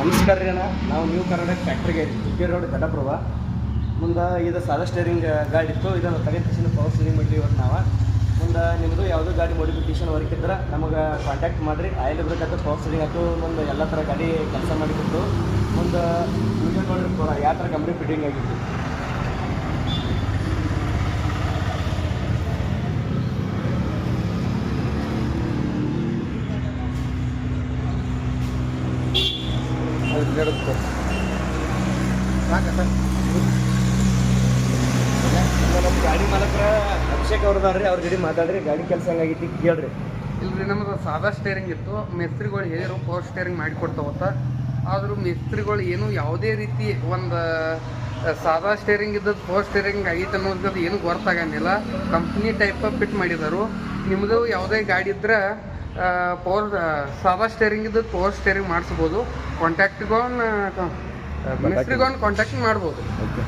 ನಮಸ್ಕಾರ ರೀ ಅಣ್ಣ. ನಾವು ನ್ಯೂ ಕರ್ನಾಟಕ ಫ್ಯಾಕ್ಟ್ರಿಗೆ ಜಿಗ್ಗಿ ರೋಡ್ ದಡಪ್ರಭ ಮುಂದೆ ಇದು ಸಾದಾ ಸ್ಟೇರಿಂಗ್ ಗಾಡಿ ಇತ್ತು. ಇದನ್ನು ತಗೊಂಡು ಪವರ್ ಸ್ಟೇರಿಂಗ್ ಮಾಡಿರಿ. ಇವತ್ತು ನಾವು ಮುಂದೆ ನಿಮ್ಮದು ಯಾವುದೋ ಗಾಡಿ ಮಾಡಿಫಿಕೇಷನ್ ವರ್ಕ್ ಇದ್ರೆ ನಮಗೆ ಕಾಂಟ್ಯಾಕ್ಟ್ ಮಾಡಿರಿ. ಆಯಿಲ್ ಬೇಕಾಯ್ತು, ಪವರ್ ಸ್ಟೇರಿಂಗ್ ಆಯ್ತು, ಮುಂದೆ ಎಲ್ಲ ಥರ ಗಾಡಿ ಕೆಲಸ ಮಾಡಿಕೊಟ್ಟು ಮುಂದೆ ವಿಡಿಯೋ ನೋಡಿರಿ ಯಾವ ಥರ ಕಂಪ್ನಿ ಫಿಟ್ಟಿಂಗ್ ಆಗಿತ್ತು. ನಮ್ಮ ಗಾಡಿ ಮಾಲಕರ ಅಭಿಷೇಕ್ ಅವ್ರದಾರ್ರಿ, ಅವ್ರ ಜೊತೆ ಮಾತಾಡ್ರಿ. ಗಾಡಿ ಕೆಲಸ ಹಂಗಾಗಿತ್ತು ಕೇಳ್ರಿ. ಇಲ್ರಿ, ನಮ್ಮದು ಸಾದಾ ಸ್ಟೇರಿಂಗ್ ಇತ್ತು. ಮಿಸ್ತ್ರಿಗಳು ಹೇಳಿರು ಪವರ್ ಸ್ಟೇರಿಂಗ್ ಮಾಡಿಕೊಡ್ತಾವತ್ತ. ಆದರೂ ಮಿಸ್ತ್ರಿಗಳು ಏನು ಯಾವುದೇ ರೀತಿ ಒಂದು ಸಾದಾ ಸ್ಟೇರಿಂಗ್ ಇದ್ದದ್ದು ಪವರ್ ಸ್ಟೇರಿಂಗ್ ಆಗೈತೆ ಅನ್ನೋದು ಏನು ಗೊತ್ತಾಗಂಗಿಲ್ಲ. ಕಂಪ್ನಿ ಟೈಪ್ ಫಿಟ್ ಮಾಡಿದರು. ನಿಮ್ಮದು ಯಾವುದೇ ಗಾಡಿ ಇದ್ರೆ ಸಾದಾ ಸ್ಟೇರಿಂಗ್ ಇದ್ದದ್ದು ಪವರ್ ಸ್ಟೇರಿಂಗ್ ಮಾಡಿಸ್ಬೋದು. ಮಿಸ್ತ್ರಿಗಳನ್ನ ಕಾಂಟ್ಯಾಕ್ಟ್ ಮಾಡ್ಬೋದು. ಓಕೆ.